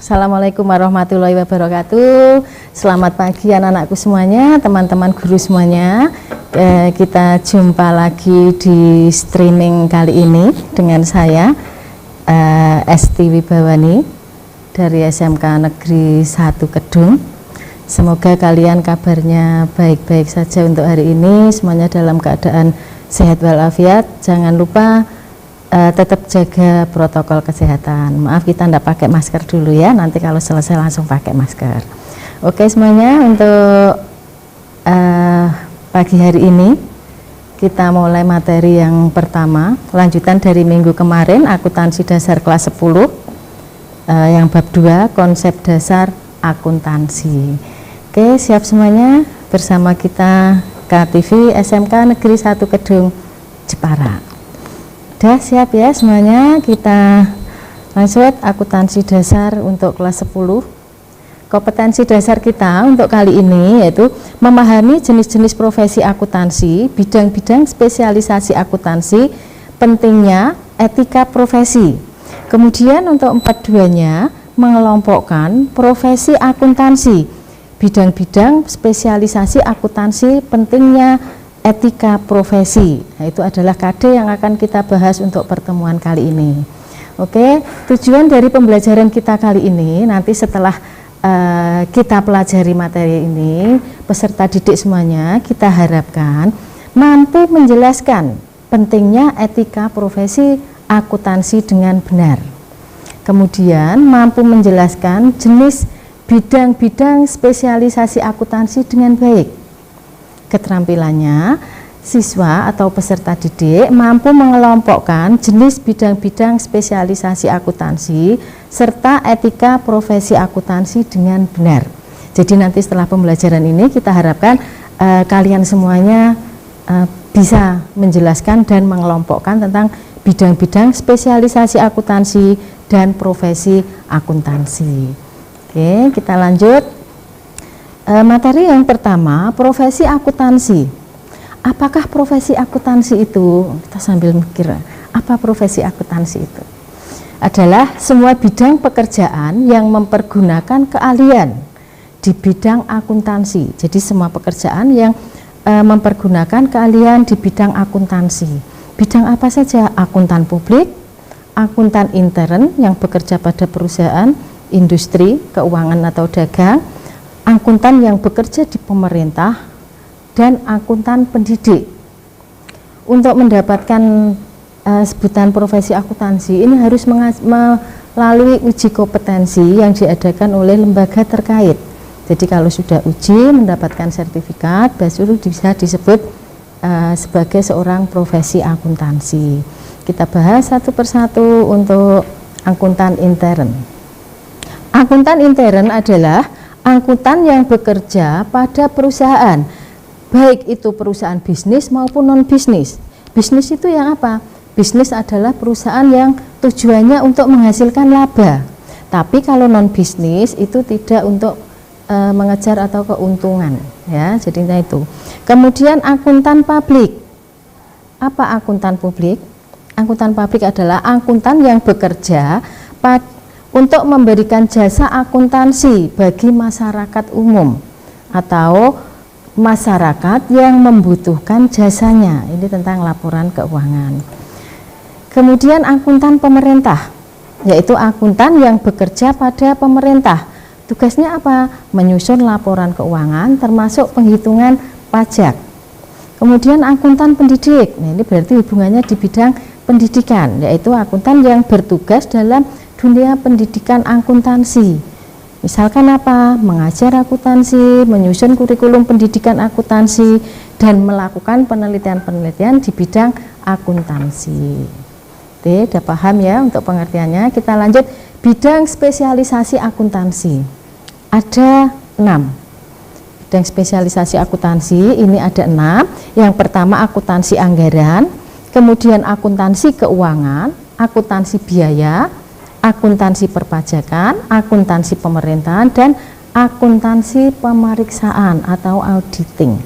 Assalamualaikum warahmatullahi wabarakatuh. Selamat pagi anak-anakku semuanya, teman-teman guru semuanya. Kita jumpa lagi di streaming kali ini dengan saya Esti Wibawani dari SMK Negeri 1 Kedung. Semoga kalian kabarnya baik-baik saja untuk hari ini, semuanya dalam keadaan sehat walafiat. Jangan lupa tetap jaga protokol kesehatan. Maaf kita tidak pakai masker dulu ya, nanti kalau selesai langsung pakai masker. Oke semuanya, untuk pagi hari ini kita mulai materi yang pertama, lanjutan dari minggu kemarin, akuntansi dasar kelas 10 yang bab 2, konsep dasar akuntansi. Oke, siap semuanya? Bersama kita KTV SMK Negeri 1 Kedung Jepara. Udah siap ya semuanya? Kita lanjut akuntansi dasar untuk kelas 10. Kompetensi dasar kita untuk kali ini yaitu memahami jenis-jenis profesi akuntansi, bidang-bidang spesialisasi akuntansi, pentingnya etika profesi. Kemudian untuk 42-nya mengelompokkan profesi akuntansi, bidang-bidang spesialisasi akuntansi, pentingnya etika profesi. Nah, itu adalah KD yang akan kita bahas untuk pertemuan kali ini. Oke, tujuan dari pembelajaran kita kali ini, nanti setelah kita pelajari materi ini, peserta didik semuanya kita harapkan mampu menjelaskan pentingnya etika profesi akuntansi dengan benar. Kemudian mampu menjelaskan jenis bidang-bidang spesialisasi akuntansi dengan baik. Keterampilannya, siswa atau peserta didik mampu mengelompokkan jenis bidang-bidang spesialisasi akuntansi serta etika profesi akuntansi dengan benar. Jadi nanti setelah pembelajaran ini kita harapkan kalian semuanya bisa menjelaskan dan mengelompokkan tentang bidang-bidang spesialisasi akuntansi dan profesi akuntansi. Oke, kita lanjut. Materi yang pertama, profesi akuntansi. Apakah profesi akuntansi itu? Kita sambil mikir, apa profesi akuntansi itu? Adalah semua bidang pekerjaan yang mempergunakan keahlian di bidang akuntansi. Jadi semua pekerjaan yang mempergunakan keahlian di bidang akuntansi. Bidang apa saja? Akuntan publik, akuntan intern yang bekerja pada perusahaan, industri, keuangan atau dagang, akuntan yang bekerja di pemerintah, dan akuntan pendidik. Untuk mendapatkan sebutan profesi akuntansi ini harus melalui uji kompetensi yang diadakan oleh lembaga terkait. Jadi kalau sudah uji mendapatkan sertifikat, baru bisa disebut sebagai seorang profesi akuntansi. Kita bahas satu persatu untuk akuntan intern. Akuntan intern adalah akuntan yang bekerja pada perusahaan, baik itu perusahaan bisnis maupun non-bisnis. Bisnis itu yang apa? Bisnis adalah perusahaan yang tujuannya untuk menghasilkan laba. Tapi kalau non-bisnis itu tidak untuk mengejar atau keuntungan, ya. Jadinya itu. Kemudian akuntan publik. Apa akuntan publik? Akuntan publik adalah akuntan yang bekerja untuk memberikan jasa akuntansi bagi masyarakat umum atau masyarakat yang membutuhkan jasanya. Ini tentang laporan keuangan. Kemudian akuntan pemerintah, yaitu akuntan yang bekerja pada pemerintah. Tugasnya apa? Menyusun laporan keuangan termasuk penghitungan pajak. Kemudian akuntan pendidik. Nah, ini berarti hubungannya di bidang pendidikan, yaitu akuntan yang bertugas dalam dunia pendidikan akuntansi. Misalkan apa? Mengajar akuntansi, menyusun kurikulum pendidikan akuntansi, dan melakukan penelitian-penelitian di bidang akuntansi. Oke, udah paham ya untuk pengertiannya. Kita lanjut, bidang spesialisasi akuntansi. Ada 6. Bidang spesialisasi akuntansi ini ada 6. Yang pertama akuntansi anggaran, kemudian akuntansi keuangan, akuntansi biaya, akuntansi perpajakan, akuntansi pemerintahan, dan akuntansi pemeriksaan atau auditing.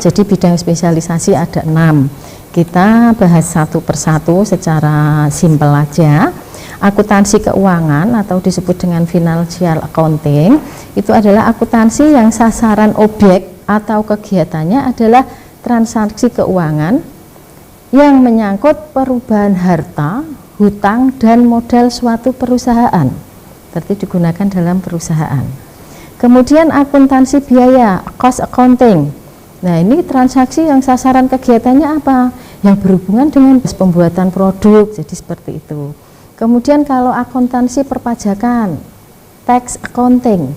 Jadi bidang spesialisasi ada 6. Kita bahas satu persatu secara simpel aja. Akuntansi keuangan atau disebut dengan financial accounting itu adalah akuntansi yang sasaran objek atau kegiatannya adalah transaksi keuangan yang menyangkut perubahan harta, hutang, dan modal suatu perusahaan. Berarti digunakan dalam perusahaan. Kemudian akuntansi biaya, cost accounting. Nah, ini transaksi yang sasaran kegiatannya apa? Yang berhubungan dengan pembuatan produk, jadi seperti itu. Kemudian kalau akuntansi perpajakan, tax accounting,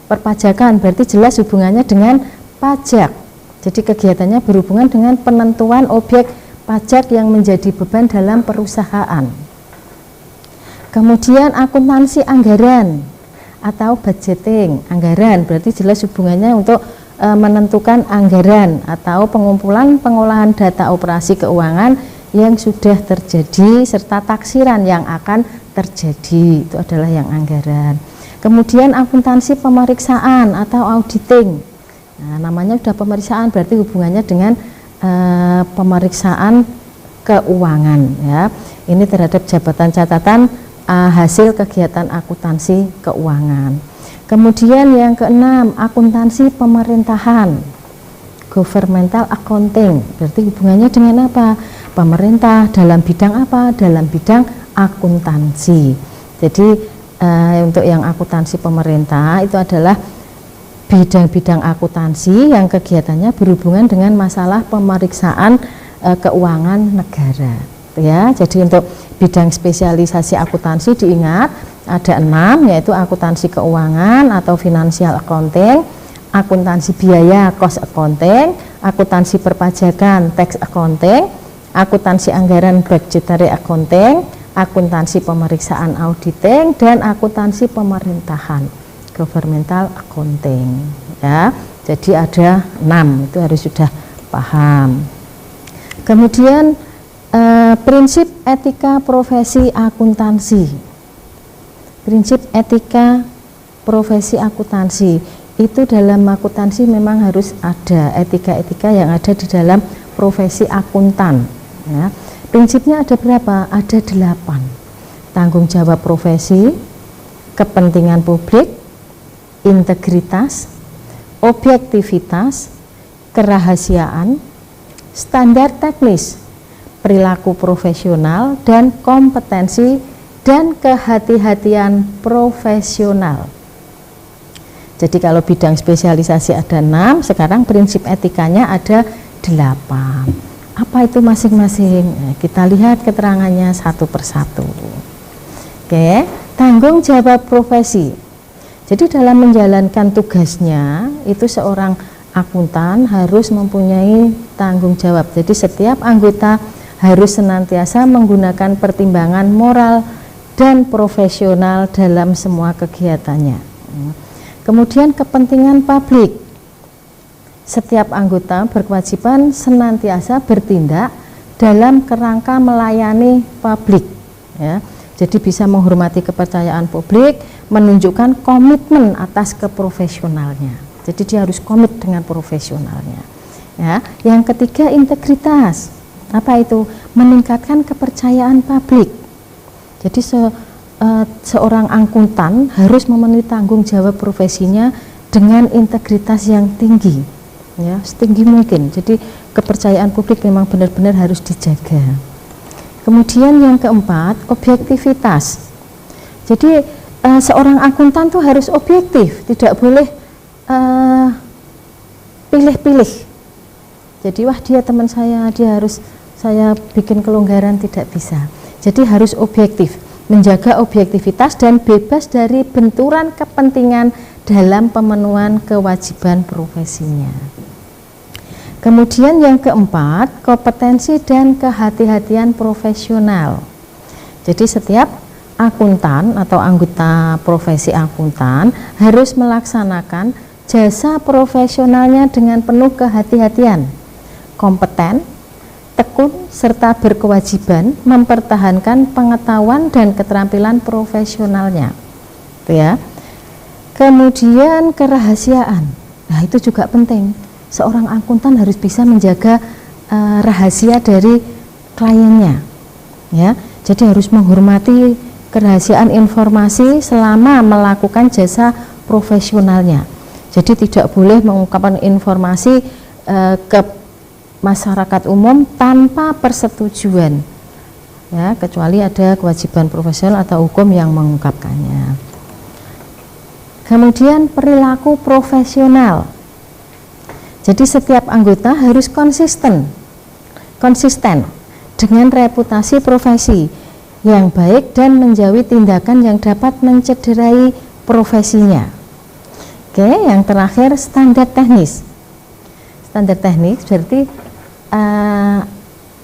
perpajakan berarti jelas hubungannya dengan pajak. Jadi kegiatannya berhubungan dengan penentuan objek pajak yang menjadi beban dalam perusahaan. Kemudian akuntansi anggaran atau budgeting, anggaran berarti jelas hubungannya untuk menentukan anggaran atau pengumpulan pengolahan data operasi keuangan yang sudah terjadi serta taksiran yang akan terjadi, itu adalah yang anggaran. Kemudian akuntansi pemeriksaan atau auditing. Nah, namanya sudah pemeriksaan berarti hubungannya dengan pemeriksaan keuangan ya. Ini terhadap jabatan catatan hasil kegiatan akuntansi keuangan. Kemudian yang keenam, akuntansi pemerintahan, governmental accounting, berarti hubungannya dengan apa? Pemerintah dalam bidang apa? Dalam bidang akuntansi. Jadi untuk yang akuntansi pemerintah itu adalah bidang-bidang akuntansi yang kegiatannya berhubungan dengan masalah pemeriksaan keuangan negara. Ya, jadi untuk bidang spesialisasi akuntansi diingat ada 6, yaitu akuntansi keuangan atau financial accounting, akuntansi biaya cost accounting, akuntansi perpajakan tax accounting, akuntansi anggaran budgetary accounting, akuntansi pemeriksaan auditing, dan akuntansi pemerintahan governmental accounting ya. Jadi ada 6, itu harus sudah paham. Kemudian prinsip etika profesi akuntansi. Prinsip etika profesi akuntansi itu dalam akuntansi memang harus ada etika-etika yang ada di dalam profesi akuntan ya. Prinsipnya ada berapa? Ada 8. Tanggung jawab profesi, kepentingan publik, integritas, objektivitas, kerahasiaan, standar teknis, perilaku profesional, dan kompetensi dan kehati-hatian profesional. Jadi kalau bidang spesialisasi ada 6, sekarang prinsip etikanya ada 8. Apa itu masing-masing? Nah, kita lihat keterangannya satu persatu. Oke, tanggung jawab profesi. Jadi dalam menjalankan tugasnya itu seorang akuntan harus mempunyai tanggung jawab. Jadi setiap anggota harus senantiasa menggunakan pertimbangan moral dan profesional dalam semua kegiatannya. Kemudian kepentingan publik. Setiap anggota berkewajiban senantiasa bertindak dalam kerangka melayani publik ya. Jadi bisa menghormati kepercayaan publik, menunjukkan komitmen atas keprofesionalnya. Jadi dia harus komit dengan profesionalnya. Ya. Yang ketiga, integritas. Apa itu? Meningkatkan kepercayaan publik. Jadi seorang akuntan harus memenuhi tanggung jawab profesinya dengan integritas yang tinggi, ya, setinggi mungkin. Jadi kepercayaan publik memang benar-benar harus dijaga. Kemudian yang keempat, objektivitas. Jadi seorang akuntan tuh harus objektif, tidak boleh pilih-pilih. Jadi wah dia teman saya, dia harus saya bikin kelonggaran, tidak bisa. Jadi harus objektif, menjaga objektivitas dan bebas dari benturan kepentingan dalam pemenuhan kewajiban profesinya. Kemudian yang keempat, kompetensi dan kehati-hatian profesional. Jadi setiap akuntan atau anggota profesi akuntan harus melaksanakan jasa profesionalnya dengan penuh kehati-hatian, kompeten, tekun, serta berkewajiban mempertahankan pengetahuan dan keterampilan profesionalnya. Itu ya. Kemudian kerahasiaan. Nah, itu juga penting. Seorang akuntan harus bisa menjaga rahasia dari kliennya. Ya. Jadi harus menghormati kerahasiaan informasi selama melakukan jasa profesionalnya. Jadi tidak boleh mengungkapkan informasi ke masyarakat umum tanpa persetujuan, ya, kecuali ada kewajiban profesional atau hukum yang mengungkapkannya. Kemudian perilaku profesional. Jadi setiap anggota harus konsisten dengan reputasi profesi yang baik dan menjauhi tindakan yang dapat mencederai profesinya. Oke, yang terakhir standar teknis. Standar teknis berarti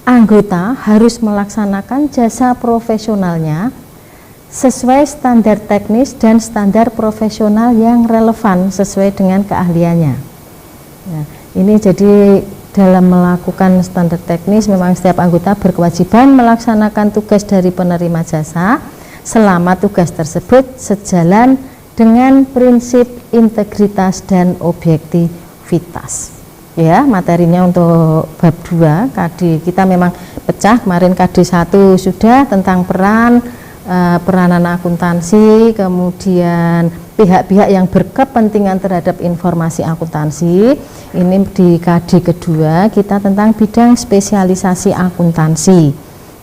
anggota harus melaksanakan jasa profesionalnya sesuai standar teknis dan standar profesional yang relevan sesuai dengan keahliannya. Nah, ini jadi dalam melakukan standar teknis memang setiap anggota berkewajiban melaksanakan tugas dari penerima jasa selama tugas tersebut sejalan dengan prinsip integritas dan objektivitas. Ya, materinya untuk bab 2 KD kita memang pecah, kemarin KD 1 sudah tentang peranan akuntansi, kemudian pihak-pihak yang berkepentingan terhadap informasi akuntansi. Ini di KD kedua kita tentang bidang spesialisasi akuntansi,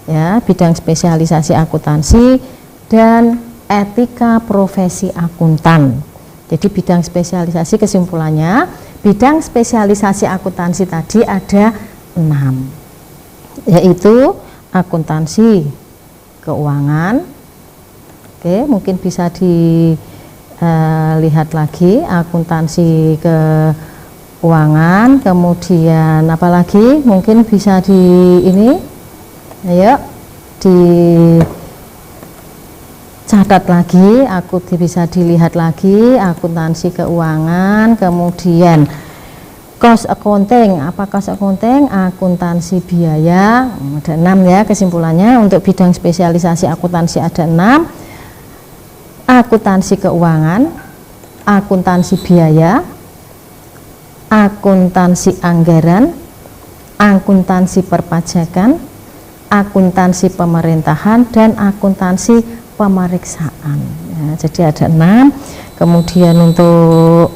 ya, bidang spesialisasi akuntansi dan etika profesi akuntan. Jadi bidang spesialisasi, kesimpulannya bidang spesialisasi akuntansi tadi ada 6, yaitu akuntansi keuangan. Oke, mungkin bisa dilihat lagi akuntansi keuangan, kemudian apalagi mungkin bisa di ini, ayo dicatat lagi, bisa dilihat lagi akuntansi keuangan, kemudian cost accounting. Apa cost accounting? Akuntansi biaya. Ada 6 ya kesimpulannya. Untuk bidang spesialisasi akuntansi ada 6. Akuntansi keuangan, akuntansi biaya, akuntansi anggaran, akuntansi perpajakan, akuntansi pemerintahan, dan akuntansi pemeriksaan. Ya, jadi ada 6. Kemudian untuk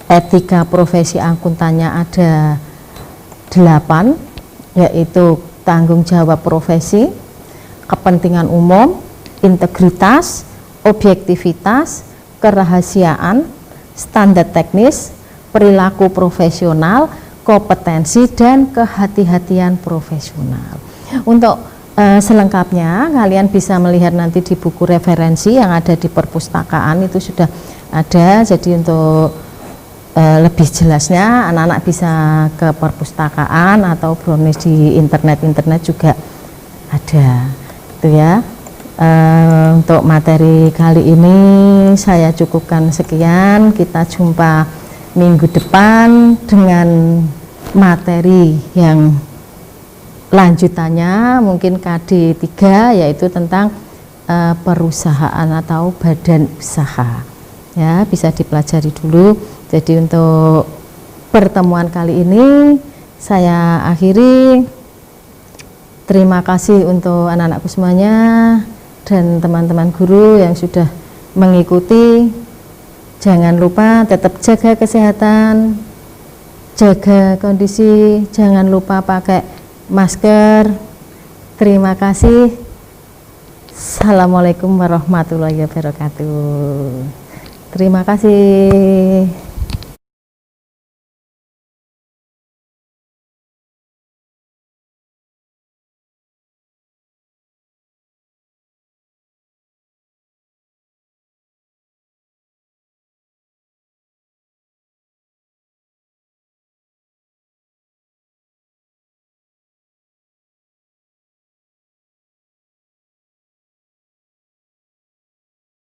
etika profesi akuntannya ada 8, yaitu tanggung jawab profesi, kepentingan umum, integritas, objektivitas, kerahasiaan, standar teknis, perilaku profesional, kompetensi, dan kehati-hatian profesional. Untuk selengkapnya kalian bisa melihat nanti di buku referensi yang ada di perpustakaan, itu sudah ada. Jadi untuk lebih jelasnya anak-anak bisa ke perpustakaan atau browse di internet juga ada, itu ya. Untuk materi kali ini saya cukupkan sekian. Kita jumpa minggu depan dengan materi yang lanjutannya, mungkin KD 3, yaitu tentang perusahaan atau badan usaha. Ya, bisa dipelajari dulu. Jadi untuk pertemuan kali ini saya akhiri. Terima kasih untuk anak-anakku semuanya dan teman-teman guru yang sudah mengikuti. Jangan lupa tetap jaga kesehatan, jaga kondisi, jangan lupa pakai masker. Terima kasih. Assalamualaikum warahmatullahi wabarakatuh. Terima kasih.